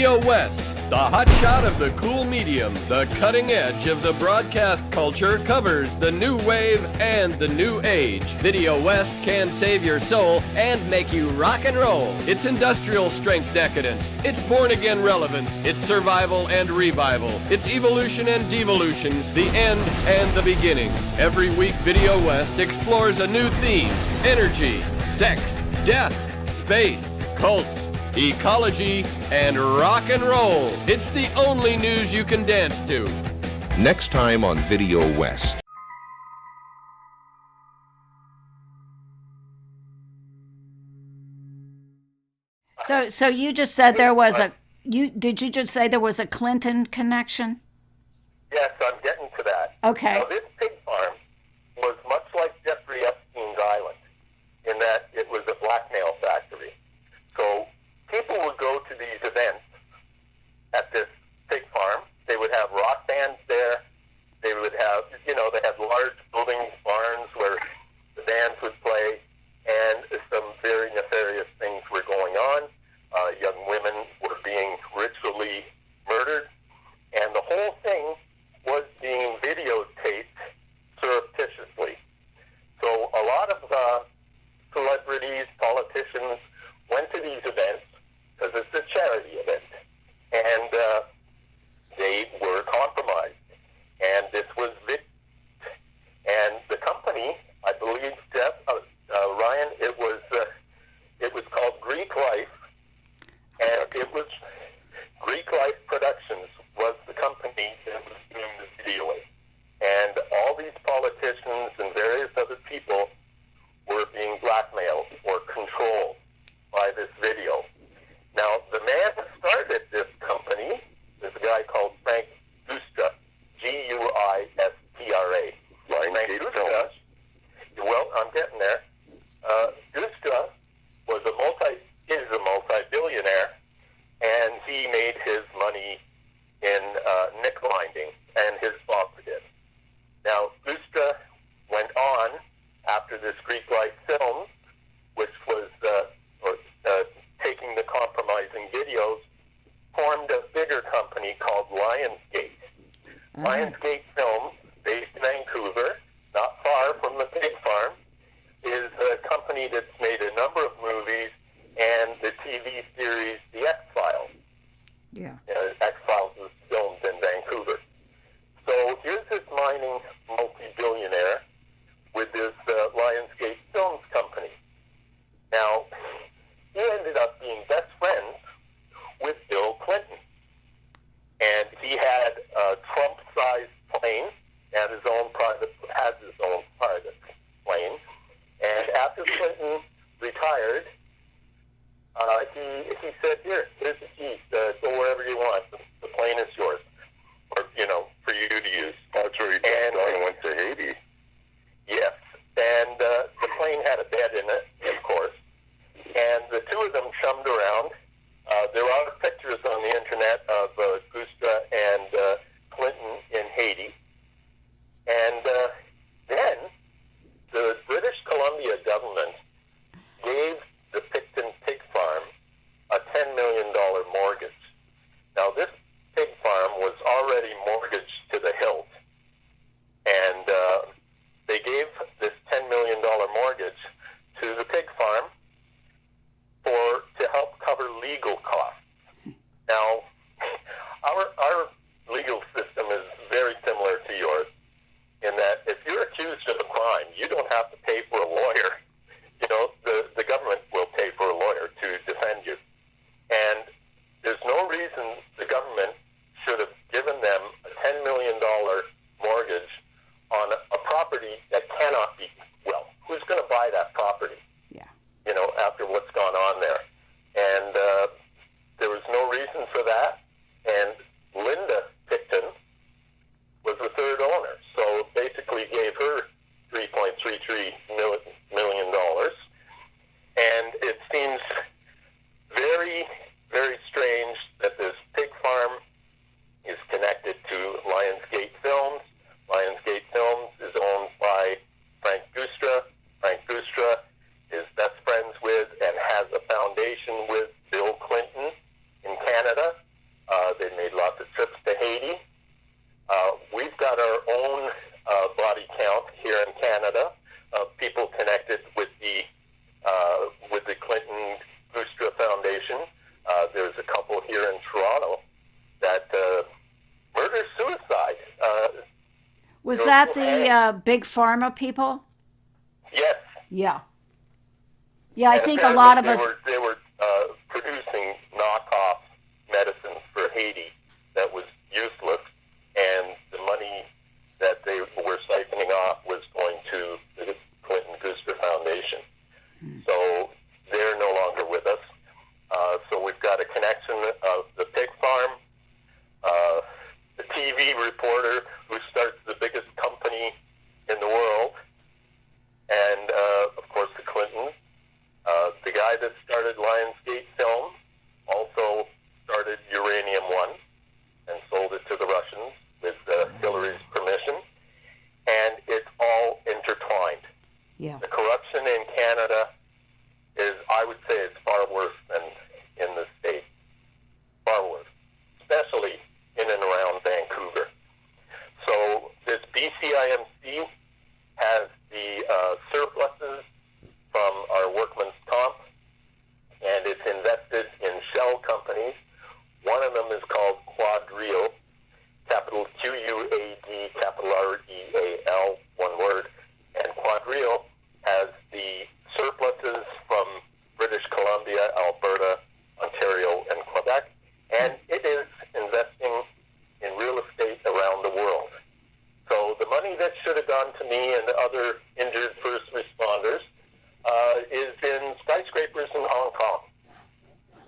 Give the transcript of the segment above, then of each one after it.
Video West, the hotshot of the cool medium, the cutting edge of the broadcast culture, covers the new wave and the new age. Video West can save your soul and make you rock and roll. It's industrial strength decadence. It's born again relevance. It's survival and revival. It's evolution and devolution, the end and the beginning. Every week, Video West explores a new theme: energy, sex, death, space, cults, ecology, and rock and roll. It's the only news you can dance to. Next time on Video West. So you just said there was did you just say there was a Clinton connection? Yes, I'm getting to that. Okay. Now, this pig farm was much like Jeffrey Epstein's island in that it was a blackmail factory. So people would go to these events at this pig farm. They would have rock bands there. They would have, they had large buildings, barns where the bands would play, and some very nefarious things were going on. Young women were being ritually murdered, and the whole thing was being videotaped surreptitiously. So a lot of celebrities, politicians went to these events because it's a charity event, and they were compromised. And this was and the company, I believe, Jeff, Ryan, it was called Greek Life, and it was Greek Life Productions was the company that was doing the videoing. And all these politicians and various other people were being blackmailed or controlled by this video. Now, the man who started this company is a guy called Frank Guistra, Guistra. Frank Guistra, well, I'm getting there. Guistra is a multi-billionaire, and he made his money in nick minding, and his father did. Now, Guistra went on after this Greek Life film, which was taking the compromising videos, formed a bigger company called Lionsgate. Lionsgate Films, based in Vancouver, not far from the pig farm, is a company that's made a number of movies and the TV series The X-Files. Yeah. X-Files was filmed in Vancouver. So here's this mining multi-billionaire with this Lionsgate Films company. Now, he ended up being best friends with Bill Clinton. And he had a Trump-sized plane, has his own private plane. And after Clinton retired, he said, here's the keys, go wherever you want. The plane is yours, or, for you to use. That's where he went to Haiti. Yes, and the plane had a bed in it, of course, and the two of them chummed around. There are pictures on the internet of Guistra and Clinton in Haiti, and then the British Columbia government gave the Pickton pig farm a $10 million mortgage. Now, this pig farm was already mortgaged to the hilt, and they gave this $10 million mortgage to the pig farm to help cover legal costs. Now, our legal system is very similar to yours in that if you're accused of a crime, you don't have to pay for a lawyer. The government will pay for a lawyer to defend you. And there's no reason the government should have given them a $10 million mortgage on a property that cannot be, who's going to buy that property? Yeah. After what's gone on there. And there was no reason for that. And Linda Pickton was the third owner. So basically gave her $3.33 million. And it seems very, very strange that this pig farm is connected to Lionsgate Films. Lionsgate Films is owned by Frank Guistra. Frank Guistra is best friends with and has a foundation with Bill Clinton in Canada. here in Canada of people connected with the Clinton Boostra Foundation. There's a couple here in Toronto that murder-suicide. Was that the big pharma people? Yes. Yeah. Yeah, I And think a lot of apparently us. They were producing knockoff medicines for Haiti that was useless, and the money that they were siphoning off was going to the Clinton Booster Foundation. So they're no longer with us. So we've got a connection of the pig farm, the TV reporter who starts the biggest company in the world, and of course the Clintons. The guy that started Lionsgate Films also started Uranium One and sold it to the Russians with Hillary's permission, and it's all intertwined. Yeah. The corruption in Canada is, I would say, it's far worse than in the States. Far worse, especially in and around Vancouver. So this BCIMC has the surpluses from our workman's comp, and it's invested in shell companies. One of them is called Quadreal, capital Q-U-A-D, capital R-E-A-L, one word. And Quadreal has the surpluses from British Columbia, Alberta, Ontario, and Quebec, and it is investing in real estate around the world. So the money that should have gone to me and other injured first responders is in skyscrapers in Hong Kong.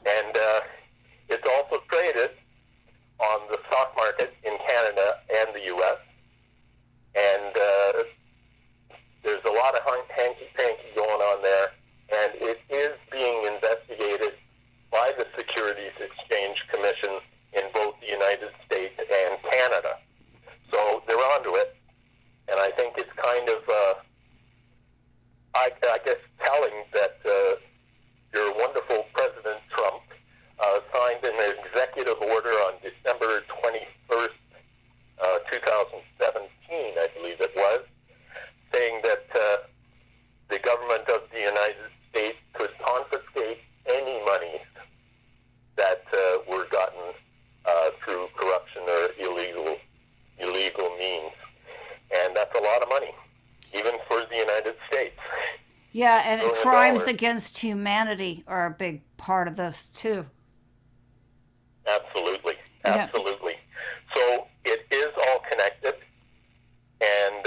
And it's also traded on the stock market in Canada and the U.S. And there's a lot of hanky-panky going on there, and it is being investigated by the Securities Exchange Commission in both the United States and Canada. So they're onto it, and I think it's kind of, I guess, telling that your wonderful President Trump signed an executive order on December 21st, 2017, I believe it was, saying that the government of the United States could confiscate any monies that were gotten through corruption or illegal means. And that's a lot of money, even for the United States. Yeah, and $1 billion. crimes against humanity are a big part of this too. Absolutely. Yeah. Absolutely. So it is all connected, and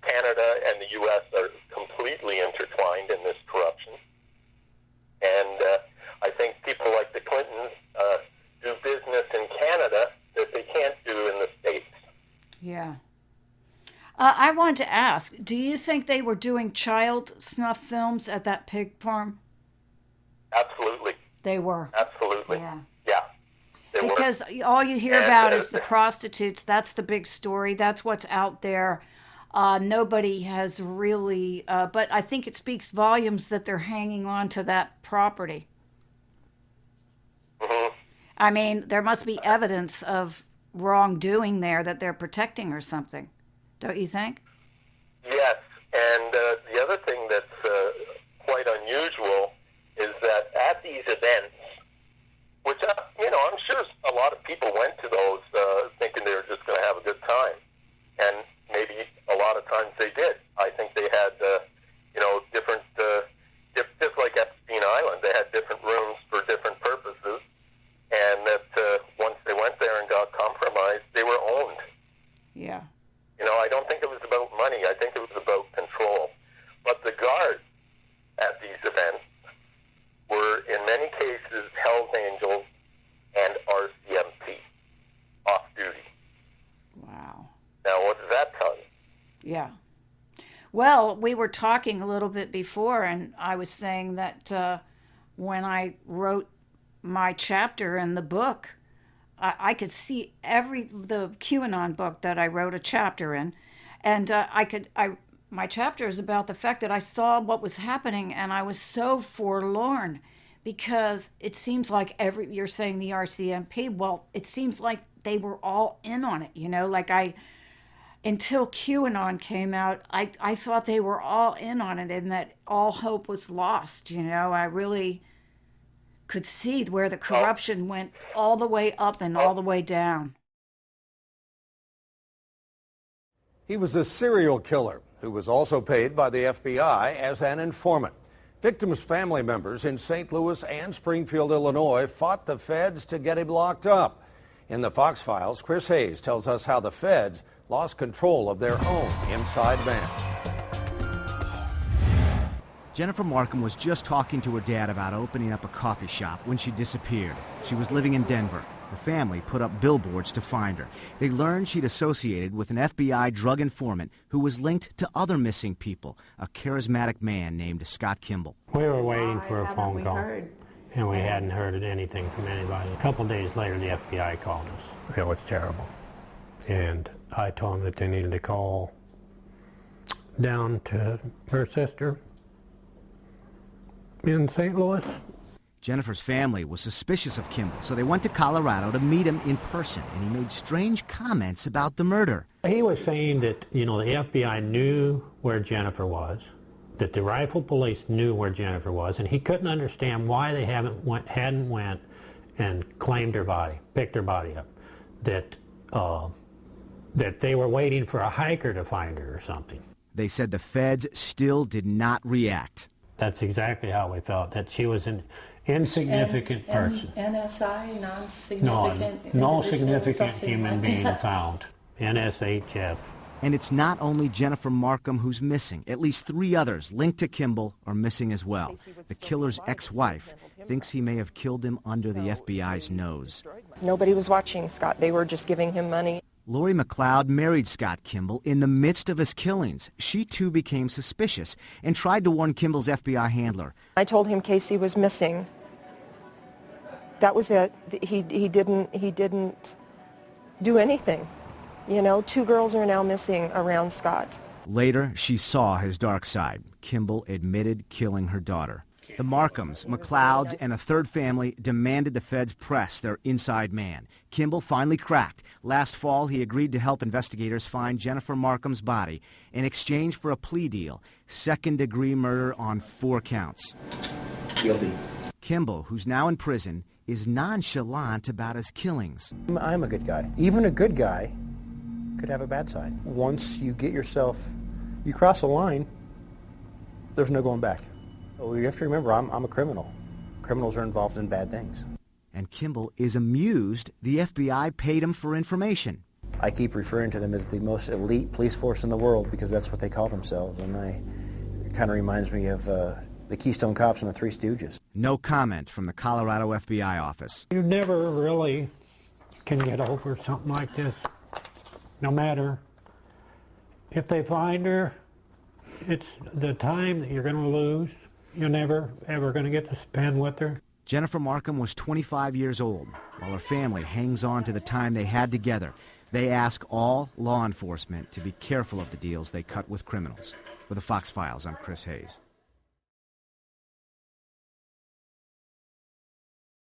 Canada and the U.S. are completely intertwined in this corruption. And I think people like the Clintons do business in Canada that they can't do in the States. Yeah. I wanted to ask, do you think they were doing child snuff films at that pig farm? Absolutely. They were. Absolutely. Yeah. Yeah. They were. Because all you hear And, about is the prostitutes. That's the big story. That's what's out there. Nobody has really, but I think it speaks volumes that they're hanging on to that property. Mhm. I mean, there must be evidence of wrongdoing there that they're protecting or something. Don't you think? Yes, and the other thing that's quite unusual is that at these events, which, I'm sure a lot of people went to those thinking they were just going to have a good time, and maybe a lot of times they did. I think they had, different, just like Epstein Island, they had different rooms for different purposes, and that once they went there and got compromised, they were owned. Yeah. I don't think it was about money. I think it was about control. But the guards at these events were, in many cases, Hell's Angels and RCMP, off-duty. Wow. Now, what does that tell you? Yeah. Well, we were talking a little bit before, and I was saying that when I wrote my chapter in the book, I could see the QAnon book that I wrote a chapter in, and my chapter is about the fact that I saw what was happening, and I was so forlorn, because it seems like you're saying the RCMP, well, it seems like they were all in on it, like until QAnon came out, I thought they were all in on it and that all hope was lost. You know, I really could see where the corruption went all the way up and all the way down. He was a serial killer who was also paid by the FBI as an informant. Victims' family members in St. Louis and Springfield, Illinois, fought the feds to get him locked up. In the Fox Files, Chris Hayes tells us how the feds lost control of their own inside man. Jennifer Markham was just talking to her dad about opening up a coffee shop when she disappeared. She was living in Denver. Her family put up billboards to find her. They learned she'd associated with an FBI drug informant who was linked to other missing people, a charismatic man named Scott Kimble. We were waiting for a phone call, and we hadn't heard anything from anybody. A couple days later, the FBI called us. It was terrible. And I told them that they needed to call down to her sister in St. Louis. Jennifer's family was suspicious of Kimble, so they went to Colorado to meet him in person, and he made strange comments about the murder. He was saying that, you know, the FBI knew where Jennifer was, that the rifle police knew where Jennifer was, and he couldn't understand why they hadn't went and claimed her body, picked her body up, that they were waiting for a hiker to find her or something. They said the feds still did not react. That's exactly how we felt, that she was an insignificant person. NSI, non-significant? No significant human being found. NSHF. And it's not only Jennifer Markham who's missing. At least 3 others linked to Kimble are missing as well. The killer's ex-wife thinks he may have killed him under the FBI's nose. Nobody was watching Scott. They were just giving him money. Lori McLeod married Scott Kimble in the midst of his killings. She too became suspicious and tried to warn Kimble's FBI handler. I told him Casey was missing. That was it. He didn't do anything. You know, 2 girls are now missing around Scott. Later, she saw his dark side. Kimble admitted killing her daughter. The Markhams, McLeods, and a third family demanded the feds press their inside man. Kimble finally cracked. Last fall, he agreed to help investigators find Jennifer Markham's body in exchange for a plea deal, second-degree murder on 4 counts. Guilty. Kimble, who's now in prison, is nonchalant about his killings. I'm a good guy. Even a good guy could have a bad side. Once you get yourself, you cross a line, there's no going back. You have to remember, I'm a criminal. Criminals are involved in bad things. And Kimble is amused the FBI paid him for information. I keep referring to them as the most elite police force in the world because that's what they call themselves. And it kind of reminds me of the Keystone Cops and the Three Stooges. No comment from the Colorado FBI office. You never really can get over something like this. No matter if they find her, it's the time that you're going to lose. You're never, ever going to get to spend with her. Jennifer Markham was 25 years old. While her family hangs on to the time they had together, they ask all law enforcement to be careful of the deals they cut with criminals. For the Fox Files, I'm Chris Hayes.